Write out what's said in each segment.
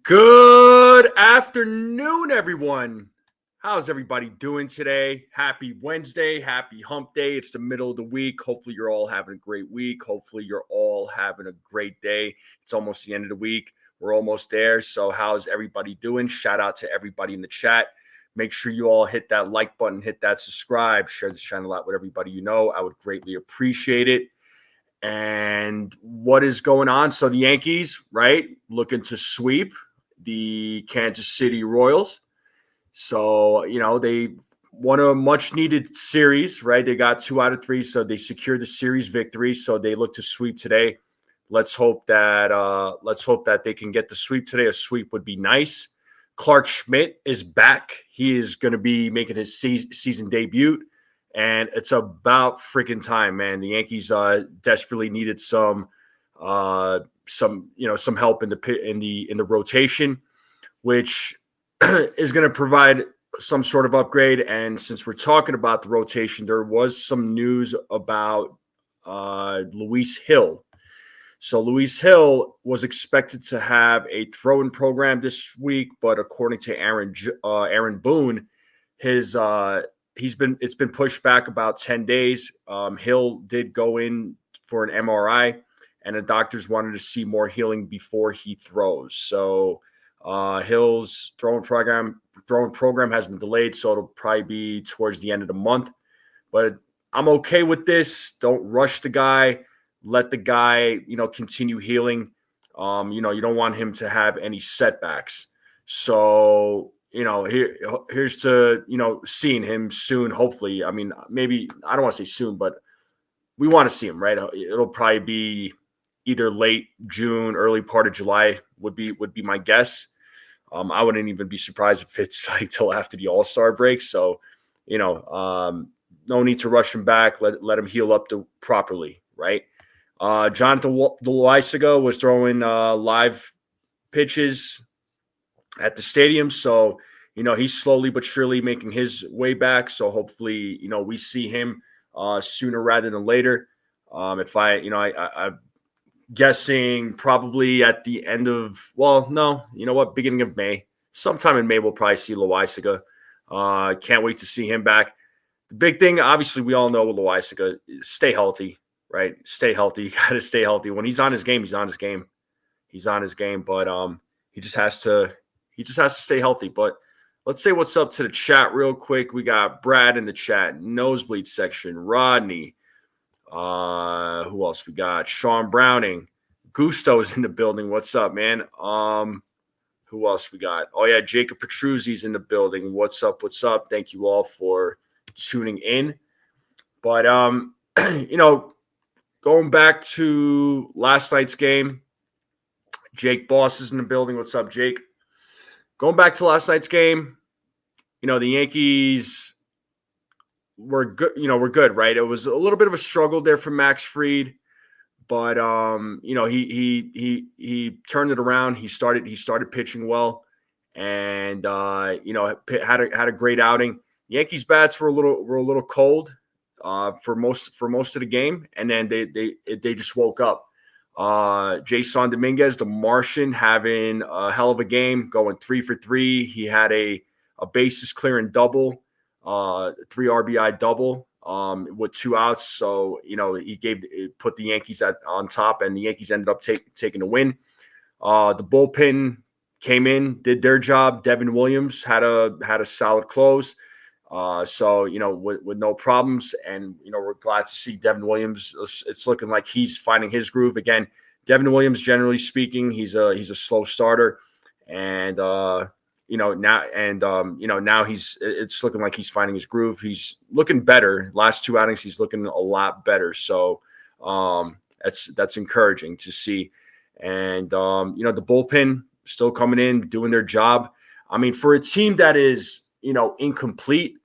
Good afternoon, everyone. How's everybody doing today? Happy Wednesday, happy hump day. It's the middle of the week. Hopefully, you're all having a great week. Hopefully, you're all having a great day. It's almost the end of the week. We're almost there. So, how's everybody doing? Shout out to everybody in the chat. Make sure you all hit that like button, hit that subscribe, share this channel out with everybody you know. I would greatly appreciate it. And what is going on? So the Yankees, right, looking to sweep the Kansas City Royals. So, they won a much-needed series, right? They got 2 out of 3, so they secured the series victory. So they look to sweep today. Let's hope that they can get the sweep today. A sweep would be nice. Clark Schmidt is back. He is going to be making his season debut. And it's about freaking time, man. The Yankees desperately needed some help in the rotation, which is going to provide some sort of upgrade. And since we're talking about the rotation, there was some news about Luis Hill. So Luis Hill was expected to have a throw-in program this week, but according to Aaron Boone, it's been pushed back about 10 days. Hill did go in for an MRI, and the doctors wanted to see more healing before he throws. So Hill's throwing program has been delayed, so it'll probably be towards the end of the month. But I'm okay with this. Don't rush the guy. Let the guy, continue healing. You don't want him to have any setbacks. So here's to, seeing him soon, hopefully. I mean, maybe, I don't want to say soon, but we want to see him, right? It'll probably be either late June, early part of July would be my guess. I wouldn't even be surprised if it's like till after the All-Star break. So, no need to rush him back. Let him heal up properly, right? Jonathan Loaizaga was throwing live pitches at the stadium. So, he's slowly but surely making his way back. So hopefully, we see him sooner rather than later. I'm guessing probably at the end of, beginning of May. Sometime in May, we'll probably see Loaizaga. Can't wait to see him back. The big thing, obviously, we all know with Loaizaga, stay healthy, right? Stay healthy. You got to stay healthy. When he's on his game, he's on his game. He's on his game, but he just has to stay healthy. But let's say what's up to the chat real quick. We got Brad in the chat, nosebleed section, Rodney. Who else we got? Sean Browning. Gusto's in the building. What's up, man? Who else we got? Oh, yeah, Jacob Petruzzi's in the building. What's up? What's up? Thank you all for tuning in. But, going back to last night's game, Jake Boss is in the building. What's up, Jake? Going back to last night's game, the Yankees were good. We're good, right? It was a little bit of a struggle there for Max Fried, but he turned it around. He started pitching well, and had a great outing. Yankees bats were a little cold for most of the game, and then they just woke up. Jason Dominguez, the Martian, having a hell of a game, going 3 for 3. He had a bases clearing double, 3 RBI double with 2 outs. So he put the Yankees on top, and the Yankees ended up taking the win. The bullpen came in, did their job. Devin Williams had a solid close. With no problems, and we're glad to see Devin Williams. It's looking like he's finding his groove again. Devin Williams, generally speaking, he's a slow starter, and now it's looking like he's finding his groove. He's looking better. Last 2 outings, he's looking a lot better. So that's encouraging to see. And the bullpen still coming in, doing their job. I mean, for a team that is incomplete.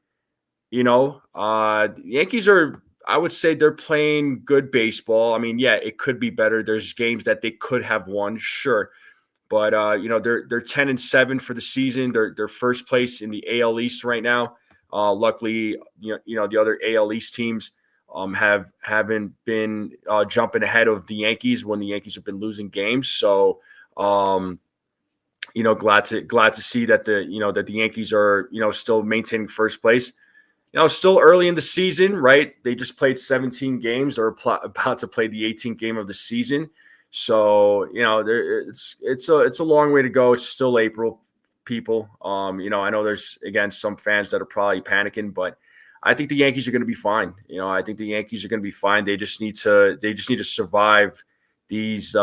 The Yankees are, I would say, they're playing good baseball. I mean, yeah, it could be better. There's games that they could have won, sure. But they're 10-7 for the season. They're first place in the AL East right now. Luckily, the other AL East teams haven't been jumping ahead of the Yankees when the Yankees have been losing games. So glad to see that that the Yankees are, still maintaining first place. Still early in the season, right? They just played 17 games. They're about to play the 18th game of the season. So, it's a long way to go. It's still April, people. I know there's, again, some fans that are probably panicking, but I think the Yankees are going to be fine. I think the Yankees are going to be fine. They just need to survive these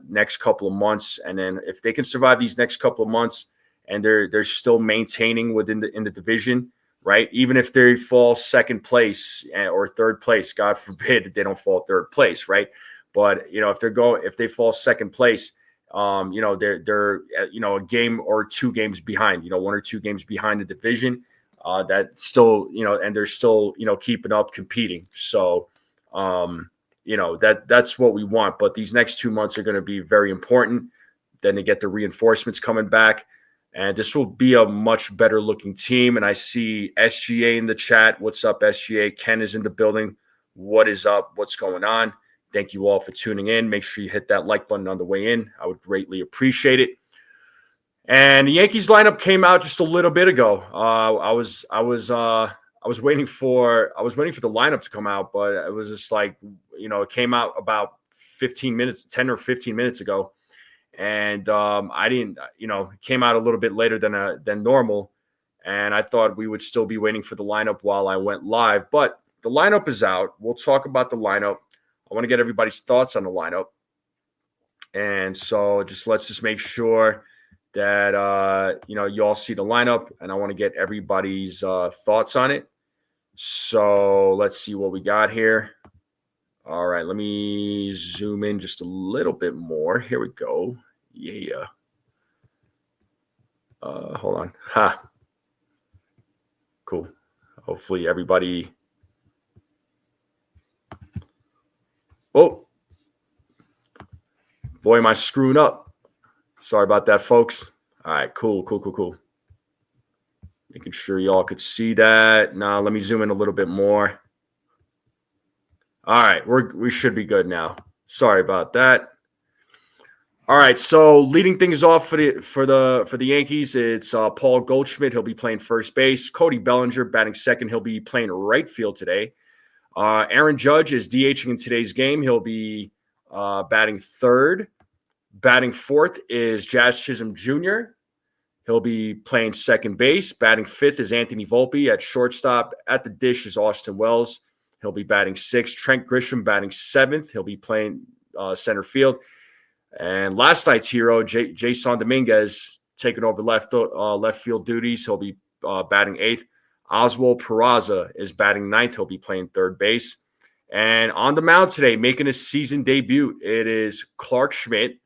next couple of months, and then if they can survive these next couple of months, and they're still maintaining in the division, right? Even if they fall second place or third place, God forbid they don't fall third place, right? But if they fall second place, they're a game or 2 games behind, 1 or 2 games behind the division. That still, and they're still, keeping up, competing. So, that's what we want. But these next 2 months are going to be very important. Then they get the reinforcements coming back, and this will be a much better looking team. And I see SGA in the chat. What's up, SGA? Ken is in the building. What is up? What's going on? Thank you all for tuning in. Make sure you hit that like button on the way in. I would greatly appreciate it. And the Yankees lineup came out just a little bit ago. I was waiting for the lineup to come out, but it was just like, it came out about 10 or 15 minutes ago. And I didn't, it came out a little bit later than normal. And I thought we would still be waiting for the lineup while I went live. But the lineup is out. We'll talk about the lineup. I want to get everybody's thoughts on the lineup. And so let's just make sure that, you all see the lineup. And I want to get everybody's thoughts on it. So let's see what we got here. All right, let me zoom in just a little bit more. Here we go. Yeah. Hold on. Ha. Cool. Hopefully everybody. Oh. Boy, am I screwing up. Sorry about that, folks. All right, cool. Making sure y'all could see that. Now, let me zoom in a little bit more. All right, we should be good now. Sorry about that. All right, so leading things off for the Yankees, it's Paul Goldschmidt. He'll be playing first base. Cody Bellinger batting second. He'll be playing right field today. Aaron Judge is DHing in today's game. He'll be batting third. Batting fourth is Jazz Chisholm Jr. He'll be playing second base. Batting fifth is Anthony Volpe. At shortstop, at the dish is Austin Wells. He'll be batting sixth. Trent Grisham batting seventh. He'll be playing center field. And last night's hero, Jason Dominguez, taking over left field duties. He'll be batting eighth. Oswald Peraza is batting ninth. He'll be playing third base. And on the mound today, making his season debut, it is Clark Schmidt.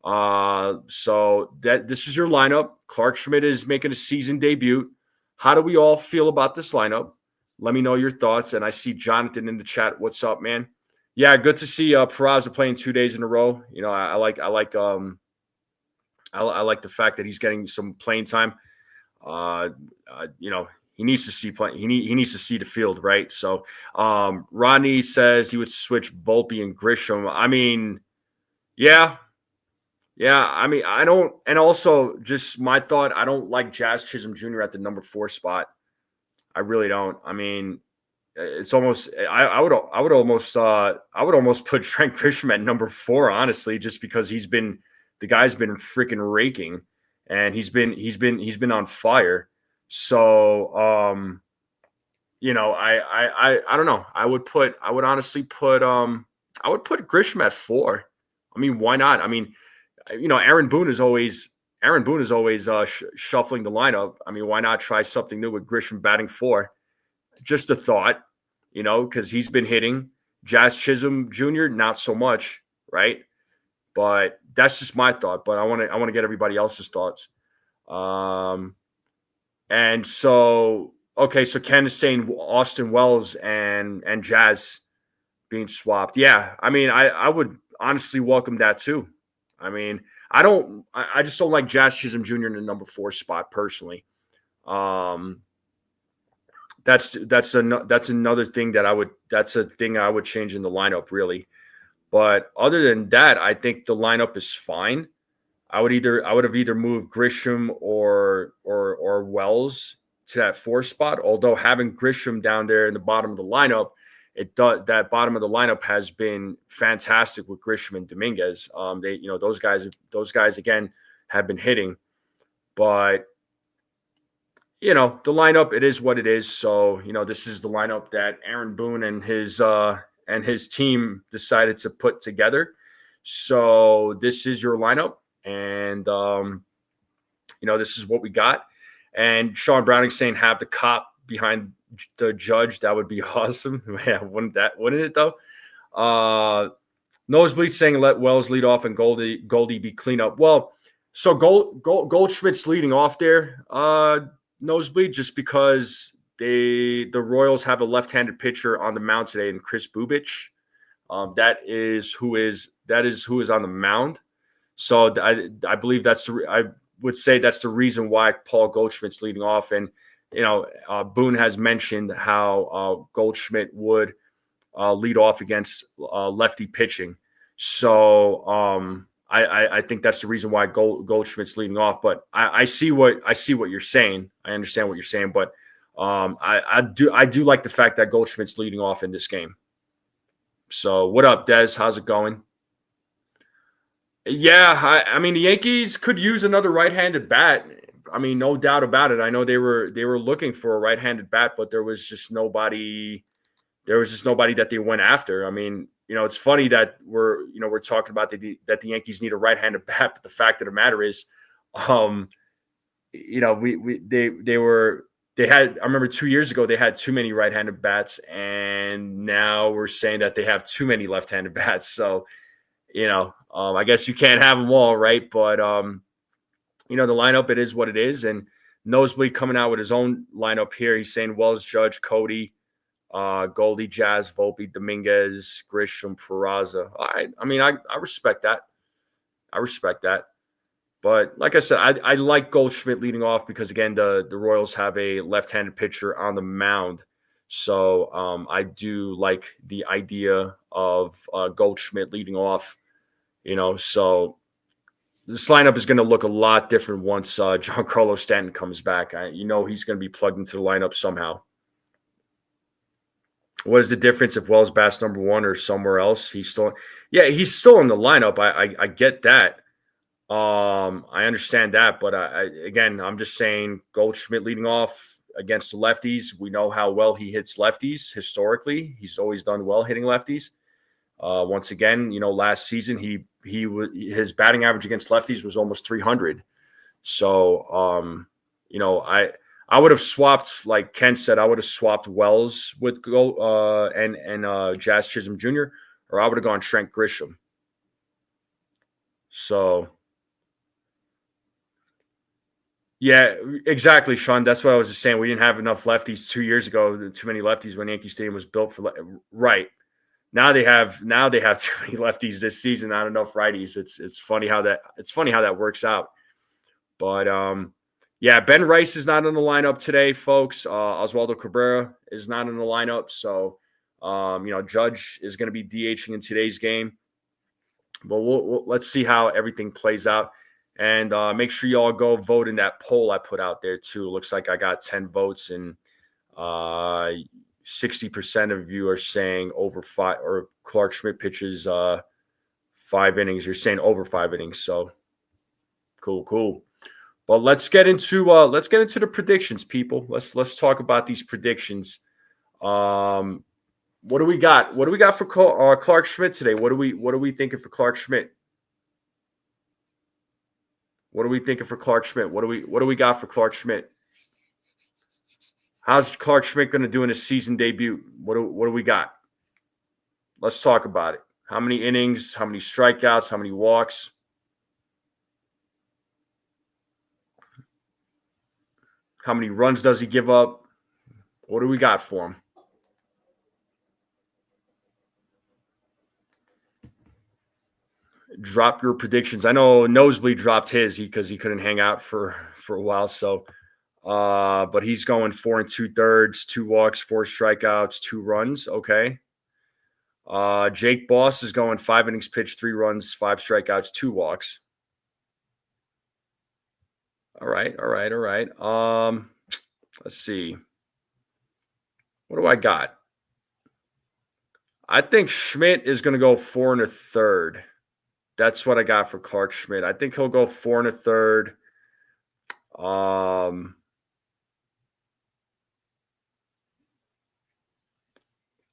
So this is your lineup. Clark Schmidt is making a season debut. How do we all feel about this lineup? Let me know your thoughts. And I see Jonathan in the chat. What's up, man? Yeah, good to see Peraza playing 2 days in a row. I like the fact that he's getting some playing time. He needs to see play. He needs to see the field, right? So, Rodney says he would switch Volpe and Grisham. I mean, yeah. I mean, I don't, and also just my thought, I don't like Jazz Chisholm Jr. at the number 4 spot. I really don't. I mean, it's almost, I would almost put Trent Grisham at number 4, honestly, just because the guy's been freaking raking, and he's been on fire. So, I don't know. I would honestly put Grisham at 4. I mean, why not? I mean, Aaron Boone is always shuffling the lineup. I mean, why not try something new with Grisham batting 4? Just a thought, because he's been hitting. Jazz Chisholm Jr. not so much, right? But that's just my thought. But I want to get everybody else's thoughts. And so, okay, so Ken is saying Austin Wells and Jazz being swapped. Yeah, I mean, I would honestly welcome that too. I mean, I just don't like Jazz Chisholm Jr. in the number 4 spot personally. That's another thing that's a thing I would change in the lineup, really. But other than that, I think the lineup is fine. I would have either moved Grisham or Wells to that 4 spot. Although having Grisham down there in the bottom of the lineup, that bottom of the lineup has been fantastic with Grisham and Dominguez. Those guys again have been hitting, but the lineup, it is what it is. So this is the lineup that Aaron Boone and his team decided to put together. So this is your lineup, and this is what we got. And Sean Browning saying have the cop behind the judge. That would be awesome. Yeah, wouldn't it though? Nosebleed saying let Wells lead off and Goldie be cleanup. Well, so Goldschmidt's leading off there. Nosebleed, just because the Royals have a left-handed pitcher on the mound today, and Chris Bubich. That is who is on the mound. So I believe I would say that's the reason why Paul Goldschmidt's leading off. And Boone has mentioned how Goldschmidt would lead off against lefty pitching. So I think that's the reason why Goldschmidt's leading off. But I see what you're saying. I understand what you're saying. But I do like the fact that Goldschmidt's leading off in this game. So what up, Des? How's it going? Yeah, I mean the Yankees could use another right-handed bat. I mean, no doubt about it. I know they were looking for a right-handed bat, but there was just nobody. There was just nobody that they went after. I mean, it's funny that we're talking about that the Yankees need a right-handed bat, but the fact of the matter is, they had. I remember 2 years ago they had too many right-handed bats, and now we're saying that they have too many left-handed bats. So, I guess you can't have them all, right? But the lineup, it is what it is. And Nosebleed coming out with his own lineup here. He's saying Wells, Judge, Cody, Goldie, Jazz, Volpe, Dominguez, Grisham, Peraza. I respect that. I respect that. But like I said, I like Goldschmidt leading off because, again, the Royals have a left-handed pitcher on the mound. So I do like the idea of Goldschmidt leading off, So this lineup is going to look a lot different once Giancarlo Stanton comes back. He's going to be plugged into the lineup somehow. What is the difference if Wells bats number 1 or somewhere else? He's still in the lineup. I get that. I understand that, but I'm just saying Goldschmidt leading off against the lefties. We know how well he hits lefties historically. He's always done well hitting lefties. Once again, last season his batting average against lefties was almost 300. So, I would have swapped, like Ken said, I would have swapped Wells with and Jazz Chisholm Jr., or I would have gone Trent Grisham. So, yeah, exactly, Sean. That's what I was just saying. We didn't have enough lefties 2 years ago. Too many lefties when Yankee Stadium was built for right. Now they have too many lefties this season, not enough righties. It's funny how that works out. But Ben Rice is not in the lineup today, folks. Oswaldo Cabrera is not in the lineup, so Judge is going to be DHing in today's game. But let's see how everything plays out. And make sure you all go vote in that poll I put out there, too. It looks like I got 10 votes, and 60% of you are saying over 5, or Clark Schmidt pitches 5 innings. You're saying over 5 innings. So cool. But let's get into the predictions, people. Let's talk about these predictions. What do we got? What do we got for Clark Schmidt today? What are we thinking for Clark Schmidt? What are we thinking for Clark Schmidt? What do we got for Clark Schmidt? How's Clark Schmidt going to do in his season debut? What do we got? Let's talk about it. How many innings? How many strikeouts? How many walks? How many runs does he give up? What do we got for him? Drop your predictions. I know Nosebleed dropped his because he couldn't hang out for a while. So, but he's going 4 2/3, 2 walks, 4 strikeouts, 2 runs. Okay. Jake Boss is going 5 innings pitched, 3 runs, 5 strikeouts, 2 walks. All right. Let's see. What do I got? I think Schmidt is going to go 4 1/3. That's what I got for Clark Schmidt. I think he'll go 4 1/3. Um,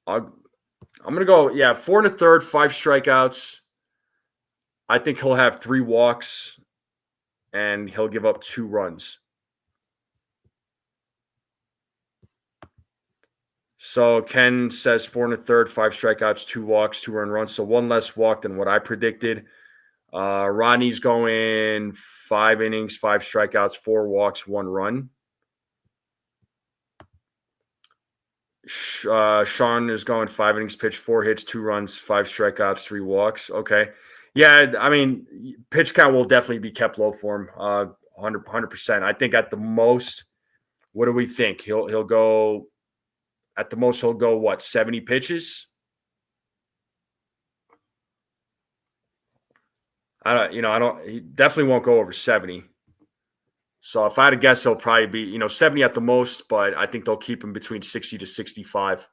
I'm going to go, 4 1/3, 5 strikeouts. I think he'll have 3 walks and he'll give up 2 runs. So Ken says 4 1/3, 5 strikeouts, 2 walks, 2 earned runs. So 1 less walk than what I predicted. Ronnie's going 5 innings, 5 strikeouts, 4 walks, 1 run. Sean is going 5 innings pitched, 4 hits, 2 runs, 5 strikeouts, 3 walks. Okay. Yeah, I mean, pitch count will definitely be kept low for him. 100%. I think at the most, what do we think? He'll go at the most. He'll go what? 70 pitches. He definitely won't go over 70. So if I had to guess, he'll probably be 70 at the most, but I think they'll keep him between 60 to 65.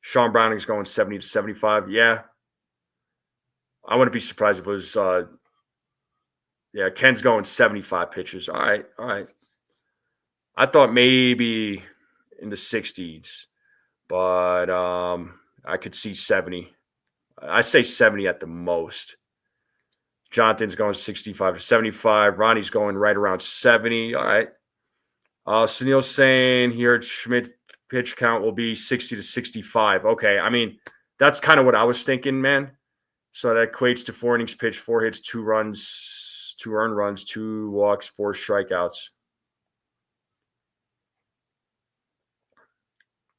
Sean Browning's going 70 to 75. Yeah, I wouldn't be surprised if it was. Ken's going 75 pitches. All right. I thought maybe in the 60s, but I could see 70. I say 70 at the most. Jonathan's going 65 to 75. Ronnie's going right around 70. All right. Sunil's saying here Schmidt pitch count will be 60 to 65. Okay. I mean, that's kind of what I was thinking, man. So that equates to 4 innings pitched, 4 hits, 2 runs, 2 earned runs, 2 walks, 4 strikeouts.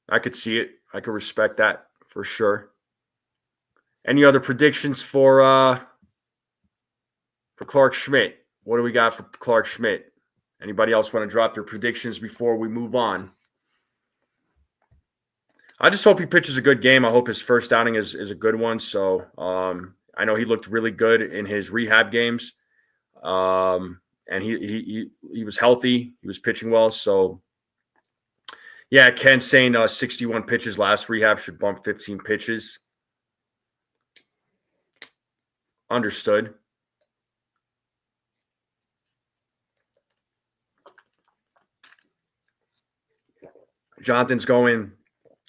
I could see it. I could respect that for sure. Any other predictions for Clark Schmidt? What do we got for Clark Schmidt? Anybody else want to drop their predictions before we move on? I just hope he pitches a good game. I hope his first outing is a good one. So I know he looked really good in his rehab games, and he was healthy. He was pitching well. So yeah, Ken's saying 61 pitches last rehab should bump 15 pitches. Understood. Jonathan's going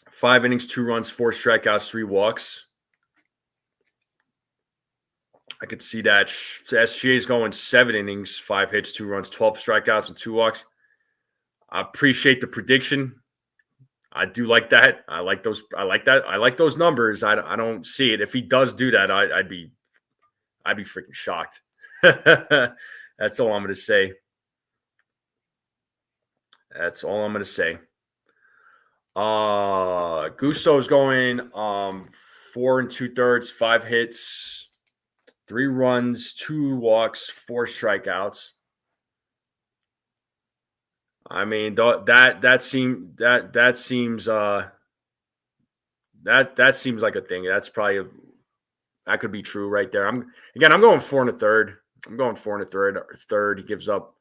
5 innings, 2 runs, 4 strikeouts, 3 walks. I could see that. SGA's going 7 innings, 5 hits, 2 runs, 12 strikeouts, and 2 walks. I appreciate the prediction. I do like that. I like those. I like that. I like those numbers. I don't see it. If he does do that, I'd be freaking shocked. That's all I'm going to say. That's all I'm going to say. Gusso's going 4 2/3, 5 hits, 3 runs, 2 walks, 4 strikeouts. I mean, that seems like a thing. That's probably that could be true right there. I'm going 4 1/3. I'm going 4 1/3. He gives up,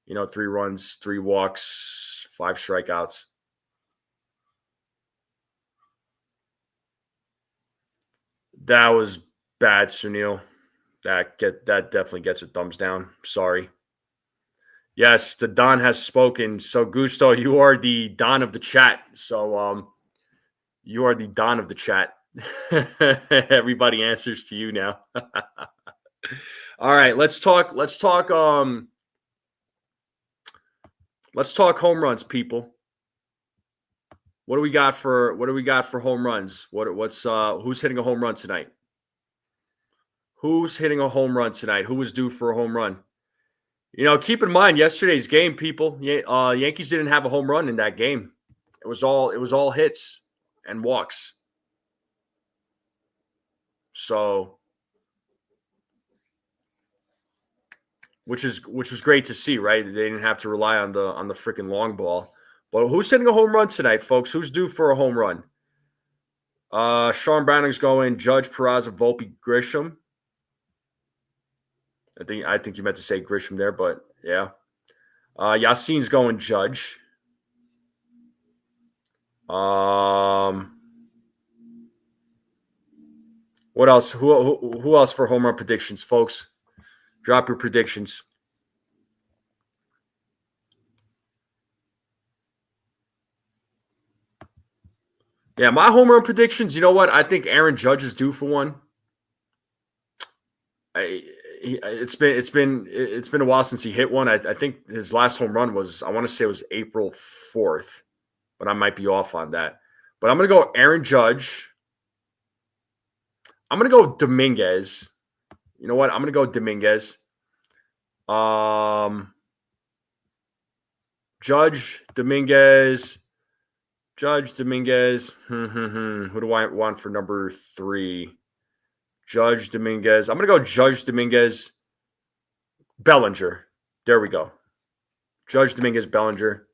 3 runs, 3 walks, 5 strikeouts. That was bad, Sunil. That definitely gets a thumbs down. Sorry. Yes, the Don has spoken. So Gusto, you are the Don of the chat. So you are the Don of the chat. Everybody answers to you now. All right, let's talk home runs, people. What do we got for home runs? Who's hitting a home run tonight? Who's hitting a home run tonight? Who was due for a home run? Keep in mind yesterday's game, people. Yankees didn't have a home run in that game. It was all hits and walks. So, which is great to see, right? They didn't have to rely on the freaking long ball. But who's hitting a home run tonight, folks? Who's due for a home run? Sean Browning's going Judge, Peraza, Volpe, Grisham. I think you meant to say Grisham there, but yeah. Yassine's going Judge. What else? Who else for home run predictions, folks? Drop your predictions. Yeah, my home run predictions. You know what? I think Aaron Judge is due for one. It's been a while since he hit one. I think his last home run was, I want to say it was April 4th, but I might be off on that. But I'm gonna go Aaron Judge. I'm gonna go Dominguez. You know what? I'm gonna go Dominguez. Judge, Dominguez. Who do I want for number 3? Judge, Dominguez. I'm going to go Judge, Dominguez, Bellinger. There we go. Judge, Dominguez, Bellinger.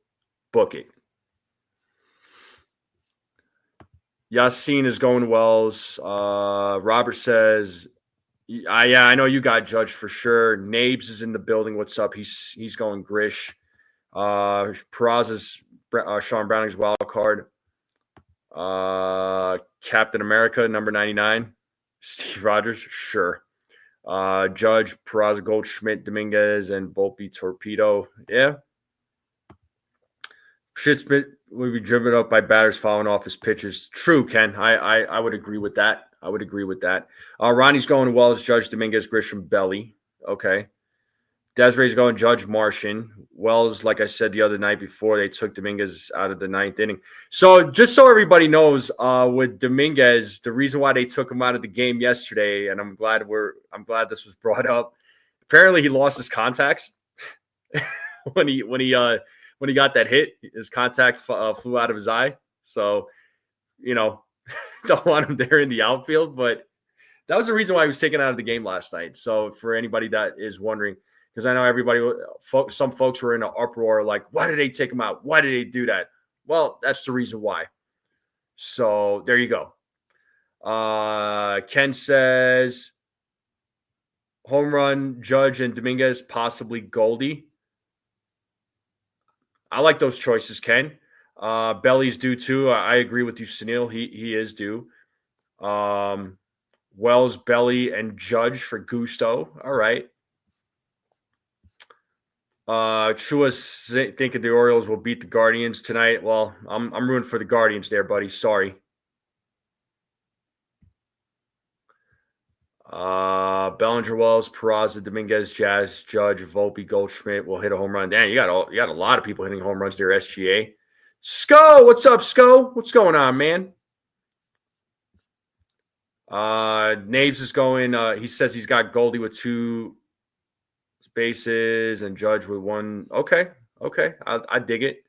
Book it. Yassine is going Wells. Robert says, yeah, I know you got Judge for sure. Nabes is in the building. What's up? He's going Grish. Peraza's Sean Browning's wild card. Captain America, number 99. Steve Rogers, sure. Judge, Peraza, Goldschmidt, Dominguez, and Volpe, Torpedo. Yeah. Shit's will be driven up by batters following off his pitches. True, Ken. I would agree with that. Ronnie's going Wells, Judge, Dominguez, Grisham, Belly. Okay. Desiree's going Judge, Martian. Wells, like I said the other night before, they took Dominguez out of the 9th inning. So just so everybody knows, with Dominguez, the reason why they took him out of the game yesterday, and I'm glad this was brought up. Apparently, he lost his contacts when he got that hit. His contact flew out of his eye. So, don't want him there in the outfield. But that was the reason why he was taken out of the game last night. So for anybody that is wondering. Because I know some folks were in an uproar like, why did they take him out? Why did they do that? Well, that's the reason why. So there you go. Ken says, home run, Judge and Dominguez, possibly Goldie. I like those choices, Ken. Belly's due too. I agree with you, Sunil. He is due. Wells, Belly, and Judge for Gusto. All right. Chua's thinking the Orioles will beat the Guardians tonight. Well, I'm rooting for the Guardians there, buddy. Sorry. Bellinger, Wells, Peraza, Dominguez, Jazz, Judge, Volpe, Goldschmidt will hit a home run. Damn, you got a lot of people hitting home runs there. SGA. Sco, what's up, Sco? What's going on, man? Naves is going. He says he's got Goldie with 2 bases and Judge with 1. Okay. I dig it.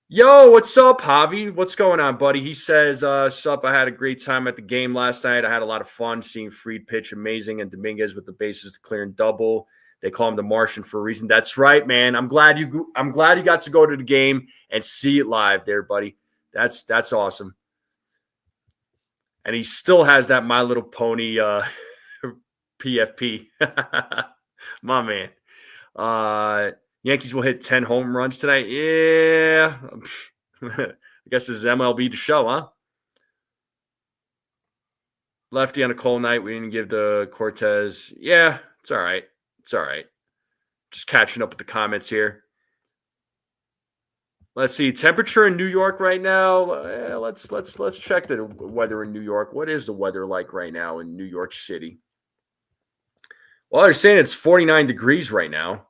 Yo, what's up, Javi? What's going on, buddy? He says, sup, I had a great time at the game last night. I had a lot of fun seeing Fried pitch amazing and Dominguez with the bases clearing double. They call him the Martian for a reason. That's right, man. I'm glad you got to go to the game and see it live there, buddy. That's awesome. And he still has that My Little Pony PFP. My man. Yankees will hit 10 home runs tonight. Yeah. I guess this is MLB to show, huh? Lefty on a cold night. We didn't give the Cortez. Yeah, it's all right. Just catching up with the comments here. Let's see. Temperature in New York right now. Let's check the weather in New York. What is the weather like right now in New York City? Well, they're saying it's 49 degrees right now.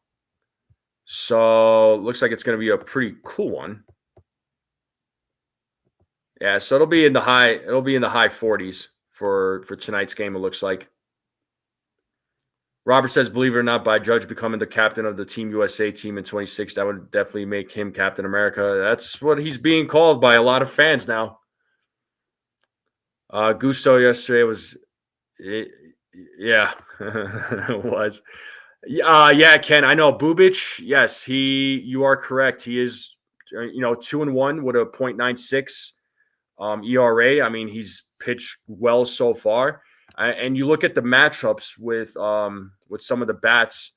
So looks like it's going to be a pretty cool one. Yeah, so it'll be in the high 40s for tonight's game, it looks like. Robert says, believe it or not, by Judge becoming the captain of the Team USA team in 26, that would definitely make him Captain America. That's what he's being called by a lot of fans now. Gusto yesterday was yeah, it was. Yeah, Ken, I know. Bubic, yes, you are correct. He is, 2-1 with a .96 ERA. I mean, he's pitched well so far. And you look at the matchups with some of the bats.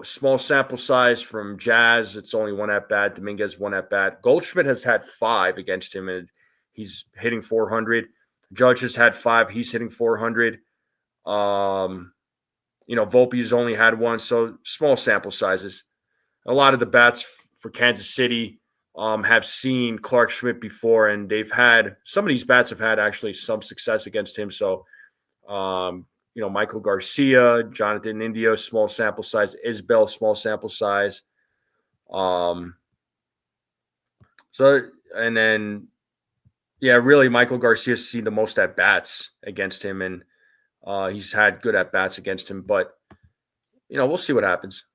Small sample size from Jazz. It's only one at bat. Dominguez one at bat. Goldschmidt has had 5 against him, and he's hitting 400. Judge has had 5. He's hitting 400. Volpe's only had 1, so small sample sizes. A lot of the bats for Kansas City have seen Clark Schmidt before, and some of these bats have had actually some success against him. So, Michael Garcia, Jonathan India, small sample size, Isbell, small sample size. Really, Michael Garcia's seen the most at bats against him, and he's had good at bats against him. But we'll see what happens.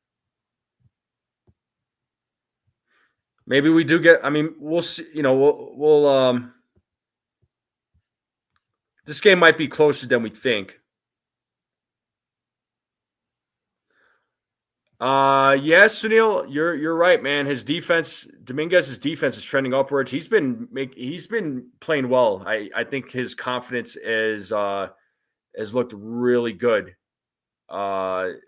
Maybe we do get. I mean, we'll see. We'll this game might be closer than we think. Yes, Sunil, you're right, man. His defense, Dominguez's defense, is trending upwards. He's been playing well. I think his confidence has looked really good.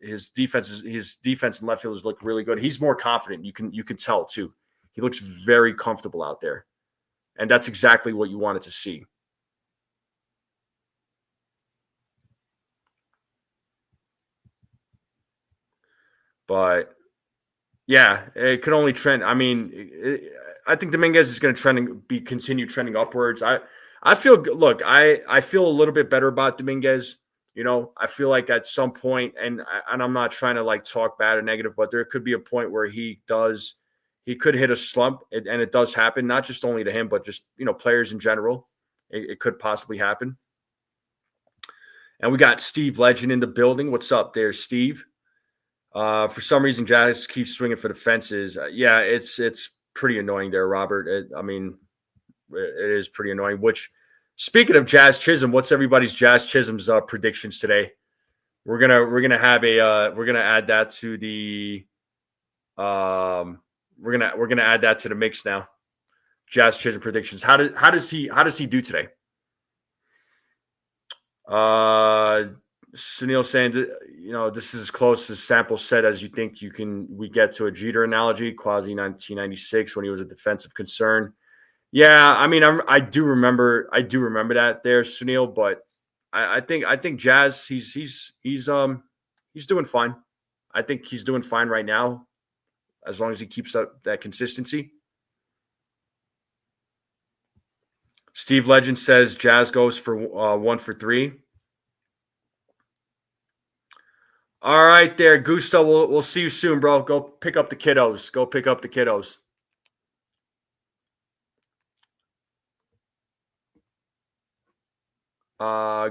His defense in left field has looked really good. He's more confident. You can tell too. He looks very comfortable out there, and that's exactly what you wanted to see. But yeah, it could only trend. I mean, I think Dominguez is going to continue trending upwards. I feel a little bit better about Dominguez. I feel like at some point, and I'm not trying to talk bad or negative, but there could be a point where he could hit a slump, and it does happen, not just only to him, but just players in general. It could possibly happen. And we got Steve Legend in the building. What's up there, Steve? For some reason, Jazz keeps swinging for the fences. It's pretty annoying there, Robert. It is pretty annoying. Which, speaking of Jazz Chisholm, what's everybody's Jazz Chisholm's predictions today? We're gonna add that to the we're gonna add that to the mix now. Jazz Chisholm predictions. How does he do today? Sunil saying, this is as close as sample set as you think we get to a Jeter analogy, quasi 1996 when he was a defensive concern. Yeah, I mean, I do remember that there, Sunil, but I think Jazz, he's doing fine. I think he's doing fine right now, as long as he keeps up that consistency. Steve Legend says Jazz goes for 1 for 3. All right, there, Gusto. We'll see you soon, bro. Go pick up the kiddos.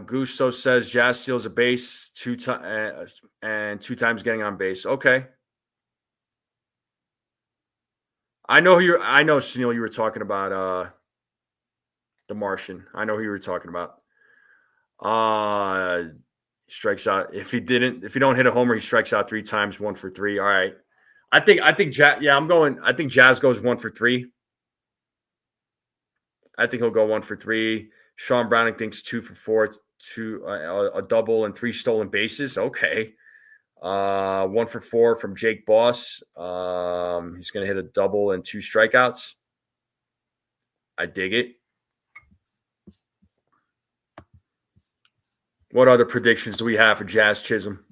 Gusto says Jazz steals a base 2 times and 2 times getting on base. Okay. I know, Sunil, you were talking about the Martian. I know who you were talking about. Strikes out. If you don't hit a homer, he strikes out 3 times, 1 for 3. All right. I think I think Jazz goes 1 for 3. I think he'll go 1 for 3. Sean Browning thinks 2 for 4, a double and 3 stolen bases. Okay. 1 for 4 from Jake Boss. He's going to hit a double and 2 strikeouts. I dig it. What other predictions do we have for Jazz Chisholm?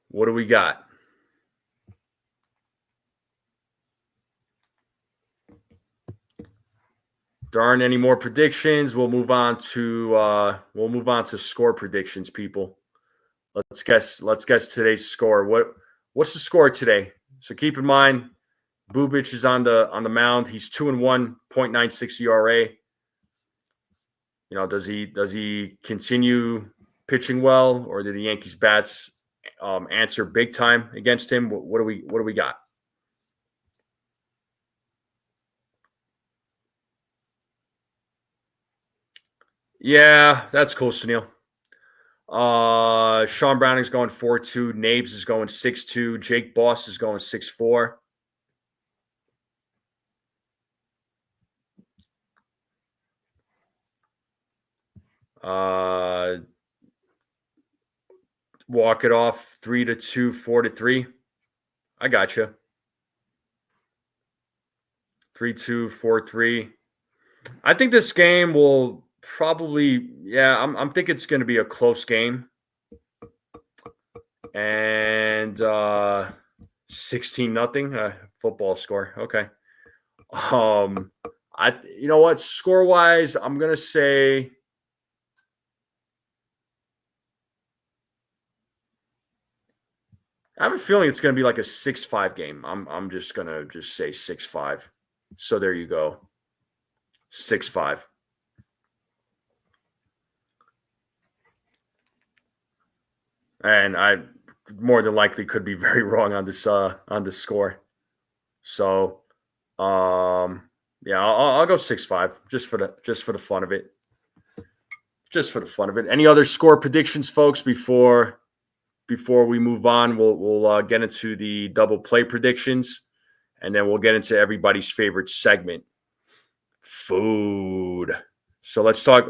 What do we got? There aren't any more predictions. We'll move on to score predictions, people. Let's guess today's score. What's the score today? So keep in mind, Bubic is on the mound. He's 2-1, 0.96 ERA. Does he continue pitching well, or did the Yankees bats answer big time against him? What do we got? Yeah, that's cool, Sunil. Sean Browning's going 4-2. Nabes is going 6-2. Jake Boss is going 6-4. Walk it off 3-2, 4-3. I got you. 3-2, 4-3. I think this game will probably, I'm thinking it's going to be a close game. And 16-0 football score. Okay. You know what? Score wise, I'm going to say I have a feeling it's going to be like a 6-5 game. I'm just going to say 6-5. So there you go. 6-5. And I more than likely could be very wrong on this score. So I'll go 6-5 just for the fun of it. Just for the fun of it. Any other score predictions, folks, before we move on? We'll get into the double play predictions, and then we'll get into everybody's favorite segment, food. So let's talk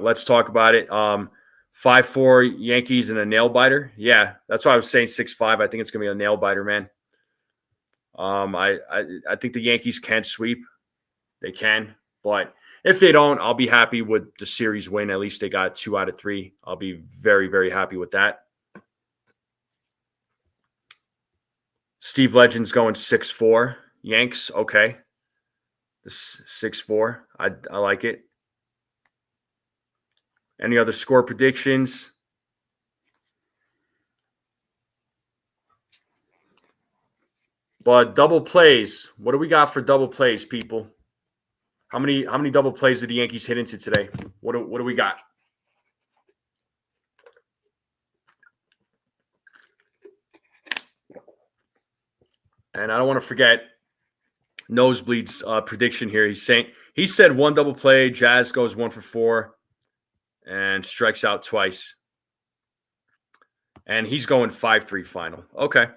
about it. 5-4 Yankees and a nail biter. Yeah, that's why I was saying 6-5. I think it's gonna be a nail biter, man. I think the Yankees can sweep. They can, but if they don't, I'll be happy with the series win. At least they got 2 out of 3. I'll be very, very happy with that. Steve Legend's going 6-4. Yanks, okay. This 6-4. I like it. Any other score predictions? But double plays. What do we got for double plays, people? How many double plays did the Yankees hit into today? What do we got? And I don't want to forget Nosebleed's prediction here. He said 1 double play. Jazz goes 1 for 4 and strikes out twice. And he's going 5-3 final. Okay.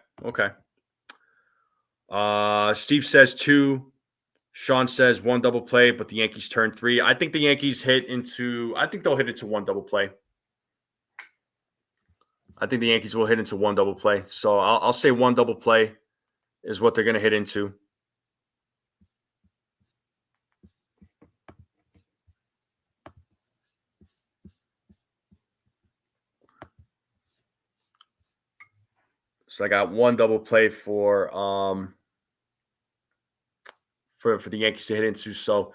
Steve says 2. Sean says 1 double play, but the Yankees turn 3. I think the Yankees they'll hit into 1 double play. I think the Yankees will hit into 1 double play. So I'll say 1 double play is what they're going to hit into. So I got 1 double play for the Yankees to hit into. So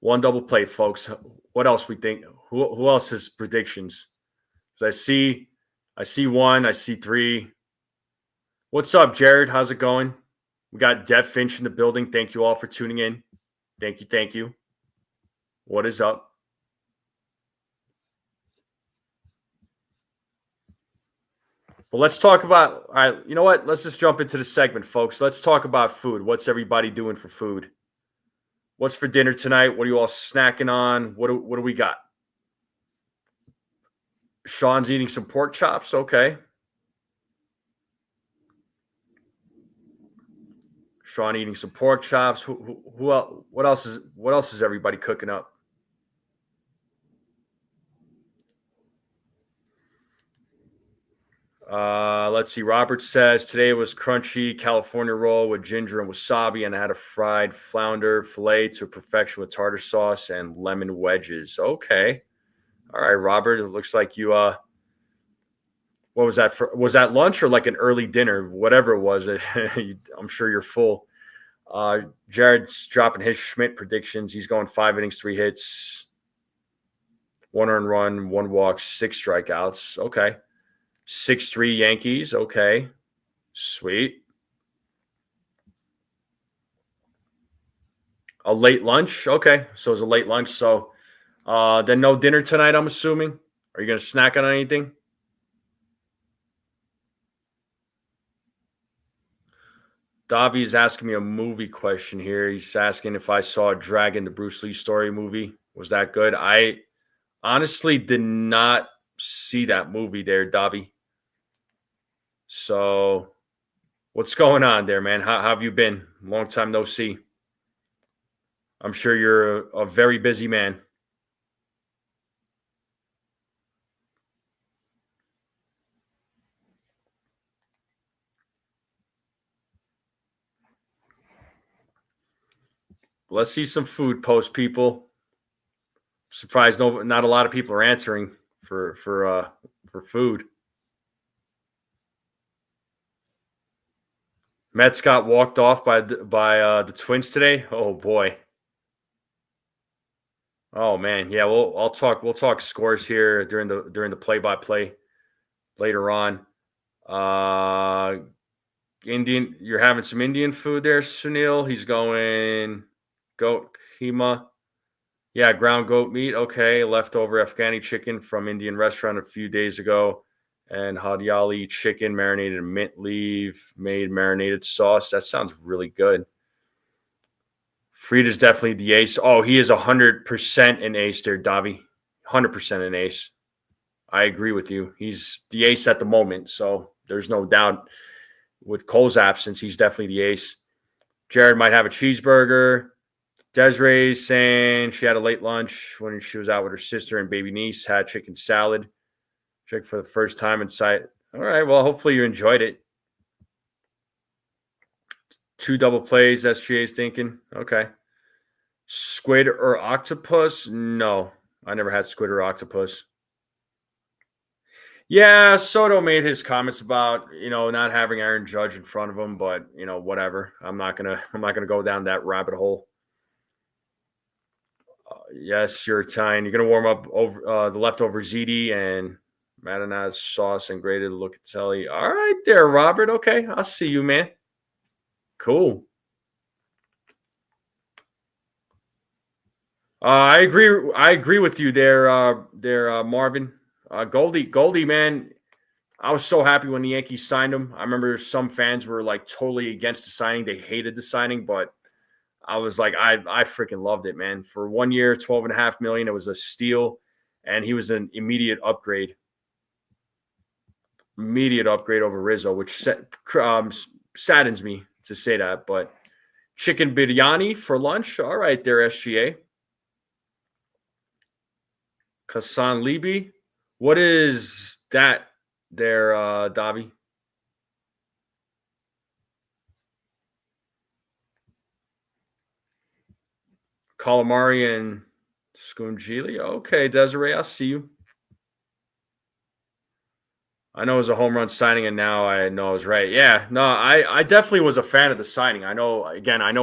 1 double play, folks. What else we think? Who else has predictions? Because I see 1, I see 3. What's up, Jared? How's it going? We got Dev Finch in the building. Thank you all for tuning in. Thank you. What is up? Well, let's talk about, all right, you know what? Let's just jump into the segment, folks. Let's talk about food. What's everybody doing for food? What's for dinner tonight? What are you all snacking on? What do we got? Sean's eating some pork chops. Okay. Sean eating some pork chops. Who else? What else is everybody cooking up? Let's see. Robert says today was crunchy California roll with ginger and wasabi, and I had a fried flounder fillet to perfection with tartar sauce and lemon wedges. Okay. All right, Robert. It looks like you what was that for? Was that lunch or like an early dinner? Whatever it was, I'm sure you're full. Jared's dropping his Schmidt predictions. He's going 5 innings, 3 hits, 1 earned run, 1 walk, 6 strikeouts. Okay. 6-3 Yankees. Okay. Sweet. A late lunch. Okay. So it's a late lunch. So then no dinner tonight, I'm assuming. Are you going to snack on anything? Davi's asking me a movie question here. He's asking if I saw Dragon, the Bruce Lee story movie. Was that good? I honestly did not see that movie there, Dobby. So, what's going on there, man? How have you been? Long time no see. I'm sure you're a very busy man. Let's see some food post, people. Surprised not a lot of people are answering for food. Mets got walked off by the Twins today. Oh boy. Oh man. Yeah. We'll talk scores here during the play by play later on. Indian. You're having some Indian food there, Sunil. He's going goat keema. Yeah, ground goat meat. Okay, leftover Afghani chicken from Indian restaurant a few days ago, and hadiali chicken marinated in mint leaf, made marinated sauce. That sounds really good. Fried is definitely the ace. Oh, he is 100% an ace there, Davi. 100% an ace. I agree with you. He's the ace at the moment, so there's no doubt. With Cole's absence, he's definitely the ace. Jared might have a cheeseburger. Desiree's saying she had a late lunch when she was out with her sister and baby niece, had chicken salad. Check for the first time in sight. All right, well, hopefully you enjoyed it. 2 double plays, SGA's thinking. Okay. Squid or octopus? No, I never had squid or octopus. Yeah, Soto made his comments about not having Aaron Judge in front of him, but whatever. I'm not gonna go down that rabbit hole. Yes, you're Italian. You're gonna warm up over the leftover ziti and marinade sauce and grated locatelli. All right, there, Robert. Okay, I'll see you, man. Cool. I agree. I agree with you there, Marvin. Goldie, man. I was so happy when the Yankees signed him. I remember some fans were like totally against the signing. They hated the signing, but I was like, I freaking loved it, man. For 1 year, 12.5 million, it was a steal, and he was an immediate upgrade over Rizzo, which saddens me to say that. But chicken biryani for lunch, all right, there, SGA. Kasan Libi, what is that there, Davi? Calamari and Scungili. Okay, Desiree, I'll see you. I know it was a home run signing, and now I know I was right. Yeah, no, I definitely was a fan of the signing. I know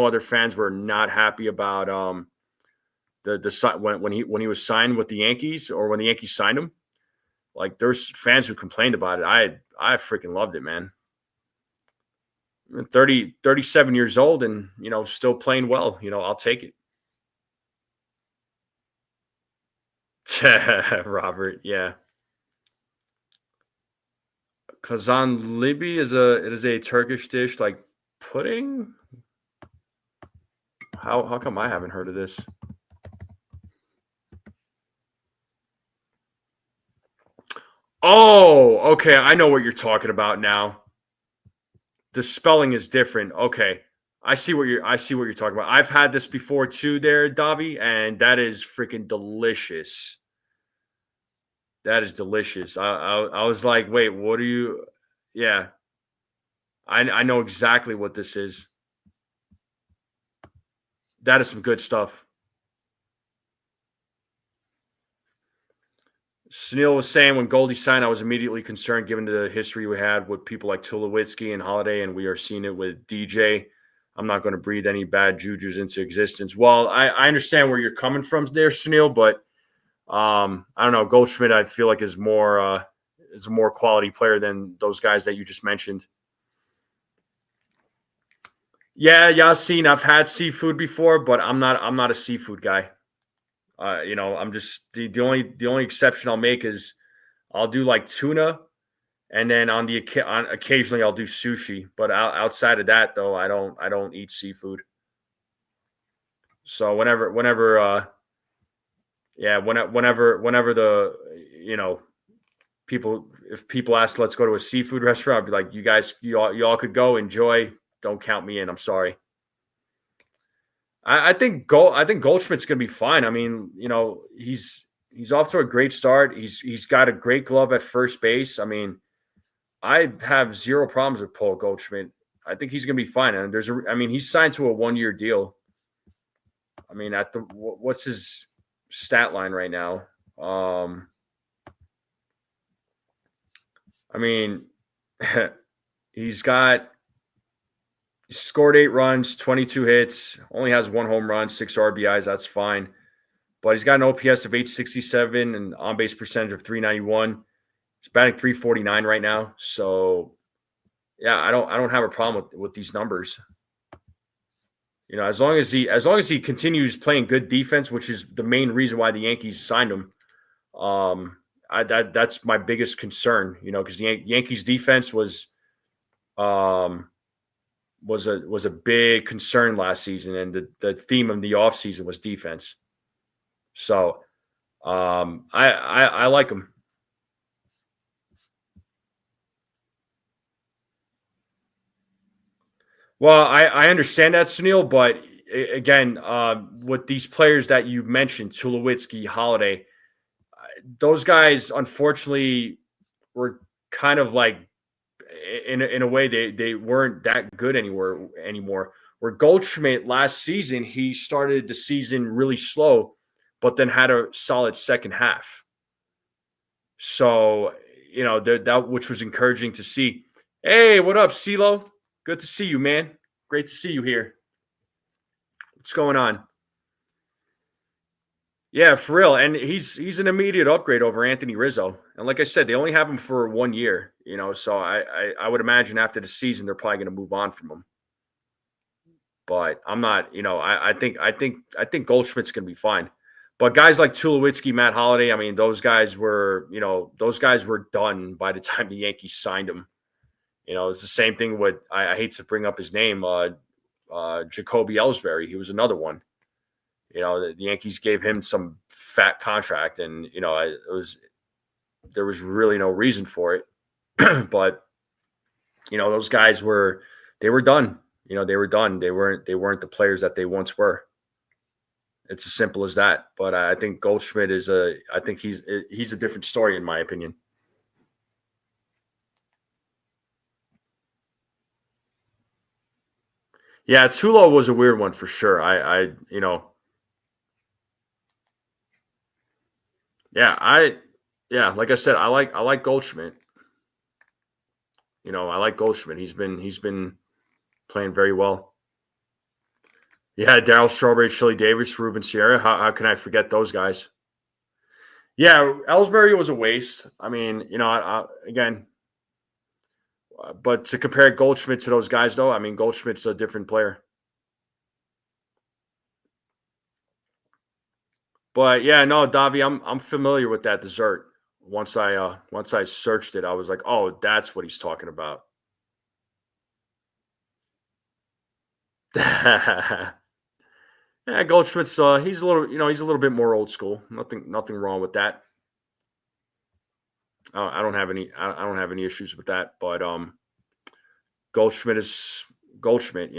other fans were not happy about the when he was signed with the Yankees or when the Yankees signed him. Like there's fans who complained about it. I freaking loved it, man. 37 years old and still playing well. I'll take it. Robert, yeah. Kazan Libi is a Turkish dish like pudding. How come I haven't heard of this? Oh, okay. I know what you're talking about now. The spelling is different. Okay. I see what you're talking about. I've had this before too there, Dobby, and that is freaking delicious. That is delicious. I was like, wait, what are you? Yeah, I know exactly what this is. That is some good stuff. Sunil was saying when Goldie signed, I was immediately concerned given the history we had with people like Tulowitzki and Holiday, and we are seeing it with DJ. I'm not going to breathe any bad jujus into existence. Well, I understand where you're coming from there, Sunil, but I don't know. Goldschmidt, I feel like is a more quality player than those guys that you just mentioned. Yeah, Yasin, I've had seafood before, but I'm not a seafood guy. I'm just the only exception I'll make is I'll do like tuna, and then on occasionally I'll do sushi. But outside of that, though, I don't eat seafood. So whenever the if people ask, let's go to a seafood restaurant, I'd be like, y'all could go enjoy. Don't count me in. I'm sorry. I think Goldschmidt's going to be fine. I mean, he's off to a great start. He's got a great glove at first base. I mean, I have zero problems with Paul Goldschmidt. I think he's going to be fine. And he's signed to a 1-year deal. I mean, what's his stat line right now? I mean, he scored 8 runs, 22 hits, only has 1 home run, 6 RBIs. That's fine. But he's got an OPS of 867 and on-base percentage of 391. He's batting 349 right now. So, yeah, I don't have a problem with these numbers. As long as he continues playing good defense, which is the main reason why the Yankees signed him. That's my biggest concern, because the Yankees defense was a big concern last season, and the theme of the offseason was defense. So I like him. Well, I understand that, Sunil, but again, with these players that you mentioned, Tulowitzki, Holiday, those guys, unfortunately, were kind of like, in a way, they weren't that good anymore. Where Goldschmidt last season, he started the season really slow, but then had a solid second half. So, that which was encouraging to see. Hey, what up, CeeLo? Good to see you, man. Great to see you here. What's going on? Yeah, for real. And he's an immediate upgrade over Anthony Rizzo. And like I said, they only have him for 1 year, so I would imagine after the season they're probably going to move on from him. But I'm not, I think Goldschmidt's going to be fine. But guys like Tulowitzki, Matt Holliday, I mean, those guys were done by the time the Yankees signed him. It's the same thing with, I hate to bring up his name, Jacoby Ellsbury. He was another one. The Yankees gave him some fat contract, and there was really no reason for it. But those guys were done. They were done. They weren't the players that they once were. It's as simple as that. But I think Goldschmidt he's a different story in my opinion. Yeah, Tulo was a weird one for sure. Like I said, I like Goldschmidt. I like Goldschmidt. He's been playing very well. Yeah, Darryl Strawberry, Chili Davis, Ruben Sierra. How can I forget those guys? Yeah, Ellsbury was a waste. I mean, again, but to compare Goldschmidt to those guys, though, I mean, Goldschmidt's a different player. But yeah, no, Davi, I'm familiar with that dessert. Once I searched it, I was like, oh, that's what he's talking about. Yeah, Goldschmidt's he's a little bit more old school. Nothing wrong with that. I don't have any issues with that. But Goldschmidt is Goldschmidt.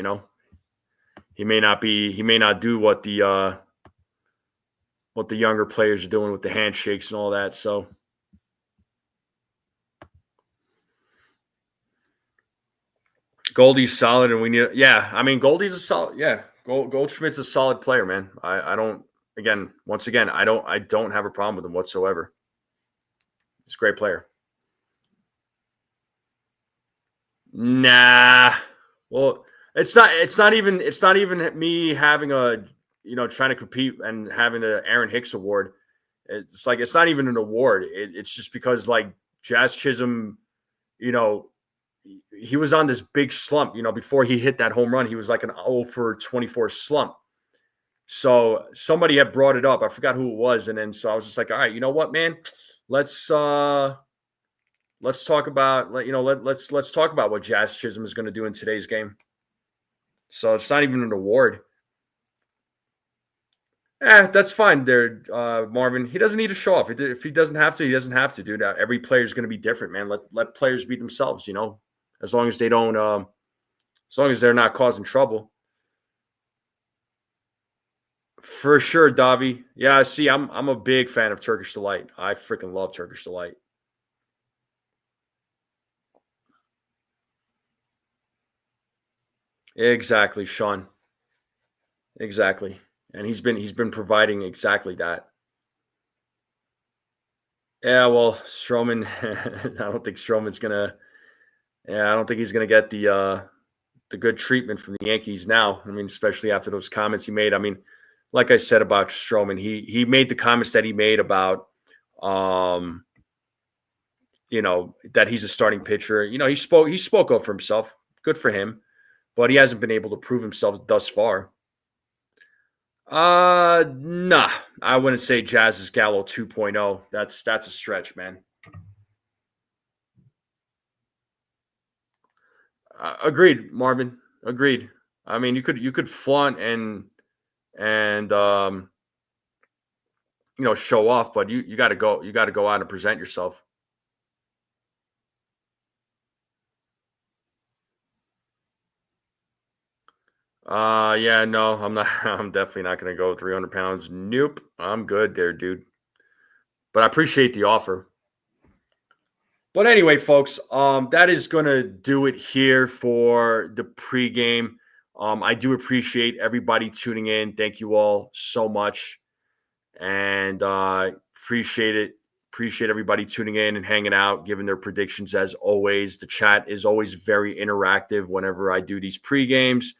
He may not do what the younger players are doing with the handshakes and all that. So. Goldie's solid, and we need. Yeah, I mean, Goldie's a solid. Yeah, Goldschmidt's a solid player, man. I don't. Again, once again, I don't have a problem with him whatsoever. He's a great player. Nah. Well, it's not even me having trying to compete and having the Aaron Hicks award. It's like it's not even an award. It's just because like Jazz Chisholm, he was on this big slump, before he hit that home run. He was like an 0 for 24 slump. So somebody had brought it up. I forgot who it was. And then so I was just like, all right, you know what, man? Let's talk about let's talk about what Jazz Chisholm is going to do in today's game. So it's not even an award. That's fine there, Marvin. He doesn't need to show off. If he doesn't have to, he doesn't have to, dude. Every player is going to be different, man. Let players be themselves, as long as they don't, as long as they're not causing trouble. For sure, Davi. Yeah, see, I'm a big fan of Turkish Delight. I freaking love Turkish Delight. Exactly, Sean. Exactly. And he's been providing exactly that. Yeah, well, Stroman, I don't think Stroman's gonna. Yeah, I don't think he's gonna get the good treatment from the Yankees now. I mean, especially after those comments he made. I mean, like I said about Stroman, he made the comments that he made about, um, that he's a starting pitcher. He spoke up for himself. Good for him, but he hasn't been able to prove himself thus far. Nah, I wouldn't say Jazz is Gallo 2.0. That's a stretch, man. Agreed, Marvin. Agreed. I mean, you could flaunt and show off, but you got to go out and present yourself. Yeah, no, I'm not. I'm definitely not going to go 300 pounds. Nope, I'm good there, dude. But I appreciate the offer. But anyway, folks, that is going to do it here for the pregame. I do appreciate everybody tuning in. Thank you all so much, and appreciate it. Appreciate everybody tuning in and hanging out, giving their predictions as always. The chat is always very interactive whenever I do these pre games.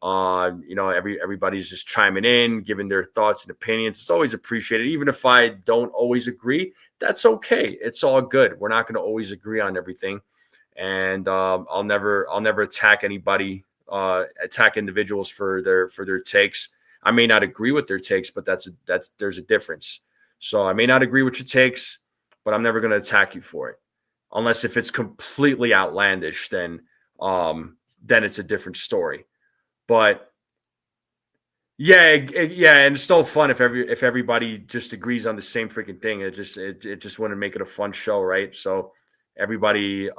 Everybody's just chiming in, giving their thoughts and opinions. It's always appreciated, even if I don't always agree. That's okay. It's all good. We're not going to always agree on everything, and I'll never attack anybody, attack individuals for their takes. I may not agree with their takes, but there's a difference. So I may not agree with your takes, but I'm never going to attack you for it, unless if it's completely outlandish. Then it's a different story. But yeah, and it's still fun if everybody just agrees on the same freaking thing. It just wouldn't make it a fun show, right? So everybody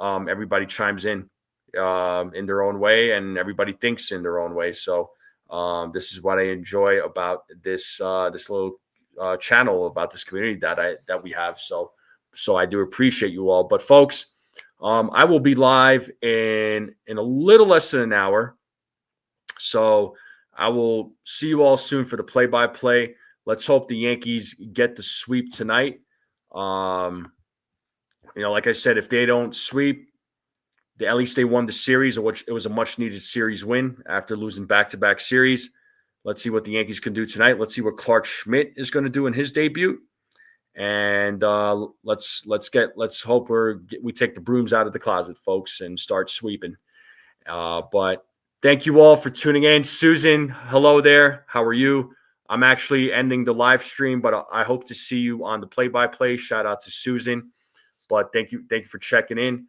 chimes in their own way, and everybody thinks in their own way. So this is what I enjoy about this little channel, about this community that we have. So I do appreciate you all. But folks, I will be live in a little less than an hour. So I will see you all soon for the play-by-play. Let's hope the Yankees get the sweep tonight. Like I said, if they don't sweep, at least they won the series, which it was a much-needed series win after losing back-to-back series. Let's see what the Yankees can do tonight. Let's see what Clark Schmidt is going to do in his debut, and let's hope we take the brooms out of the closet, folks, and start sweeping. But thank you all for tuning in. Susan, hello there. How are you? I'm actually ending the live stream, but I hope to see you on the play-by-play. Shout out to Susan. But thank you for checking in.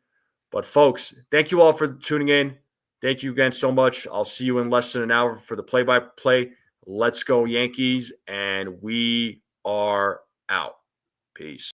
But folks, thank you all for tuning in. Thank you again so much. I'll see you in less than an hour for the play-by-play. Let's go Yankees, and we are out. Peace.